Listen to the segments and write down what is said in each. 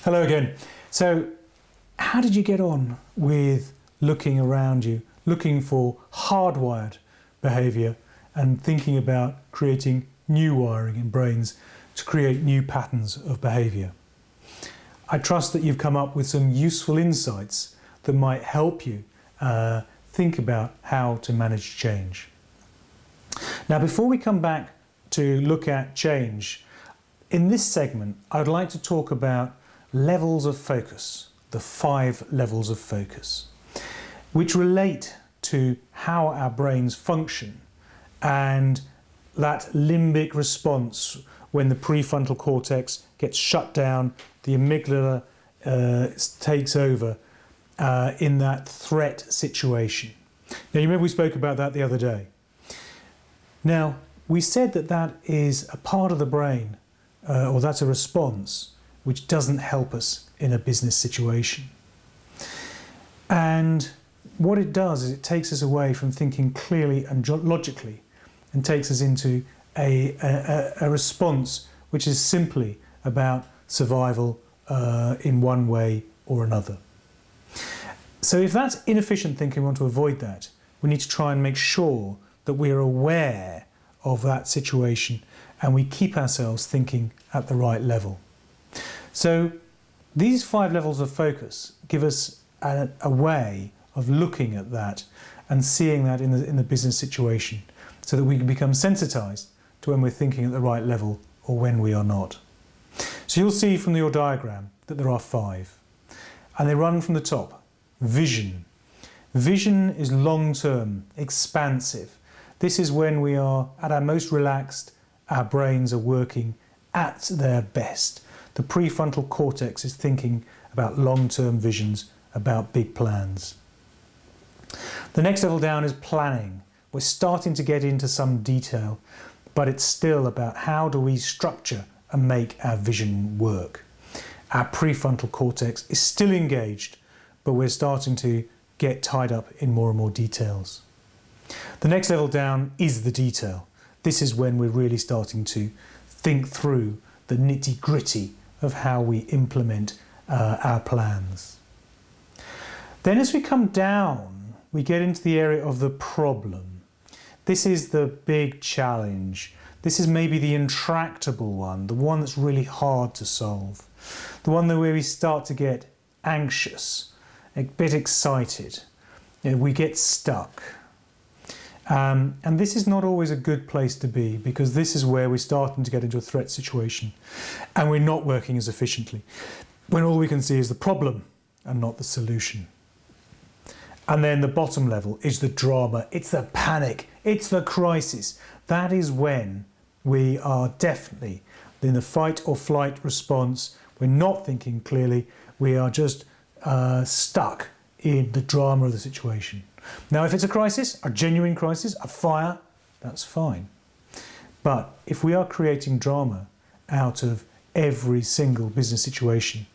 Hello again. So, how did you get on with looking around you, looking for hardwired behaviour and thinking about creating new wiring in brains to create new patterns of behaviour? I trust that you've come up with some useful insights that might help you think about how to manage change. Now, before we come back to look at change, in this segment, I'd like to talk about levels of focus, the 5 levels of focus, which relate to how our brains function and that limbic response when the prefrontal cortex gets shut down, the amygdala takes over in that threat situation. Now, you remember we spoke about that the other day. Now, we said that that is a part of the brain, or that's a response which doesn't help us in a business situation. And what it does is it takes us away from thinking clearly and logically and takes us into a response which is simply about survival in one way or another. So if that's inefficient thinking, we want to avoid that. We need to try and make sure that we're aware of that situation and we keep ourselves thinking at the right level. So these 5 levels of focus give us a way of looking at that and seeing that in the business situation so that we can become sensitized to when we're thinking at the right level or when we are not. So you'll see from your diagram that there are 5 and they run from the top. Vision. Vision is long-term, expansive. This is when we are at our most relaxed, our brains are working at their best. The prefrontal cortex is thinking about long-term visions, about big plans. The next level down is planning. We're starting to get into some detail, but it's still about how do we structure and make our vision work. Our prefrontal cortex is still engaged, but we're starting to get tied up in more and more details. The next level down is the detail. This is when we're really starting to think through the nitty-gritty of how we implement our plans. Then as we come down, we get into the area of the problem. This is the big challenge. This is maybe the intractable one, the one that's really hard to solve, the one where we start to get anxious, a bit excited, we get stuck. And this is not always a good place to be because this is where we're starting to get into a threat situation and we're not working as efficiently when all we can see is the problem and not the solution. And then the bottom level is the drama, it's the panic, it's the crisis. That is when we are definitely in the fight or flight response. We're not thinking clearly, we are just stuck in the drama of the situation. Now, if it's a crisis, a genuine crisis, a fire, that's fine. But if we are creating drama out of every single business situation,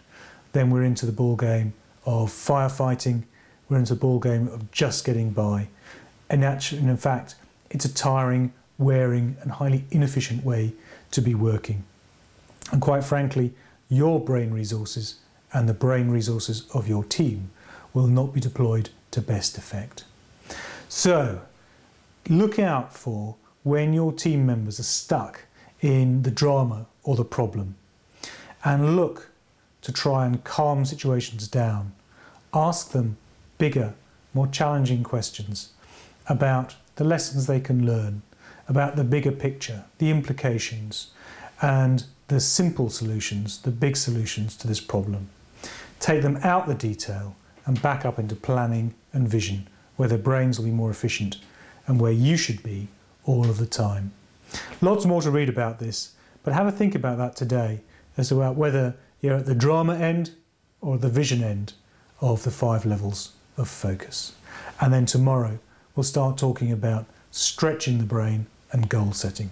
then we're into the ball game of firefighting, we're into the ball game of just getting by. And in fact, it's a tiring, wearing and highly inefficient way to be working. And quite frankly, your brain resources and the brain resources of your team will not be deployed to best effect. So, look out for when your team members are stuck in the drama or the problem and look to try and calm situations down. Ask them bigger, more challenging questions about the lessons they can learn, about the bigger picture, the implications and the simple solutions, the big solutions to this problem. Take them out the detail and back up into planning and vision, where their brains will be more efficient and where you should be all of the time. Lots more to read about this, but have a think about that today as to whether you're at the drama end or the vision end of the 5 levels of focus. And then tomorrow we'll start talking about stretching the brain and goal setting.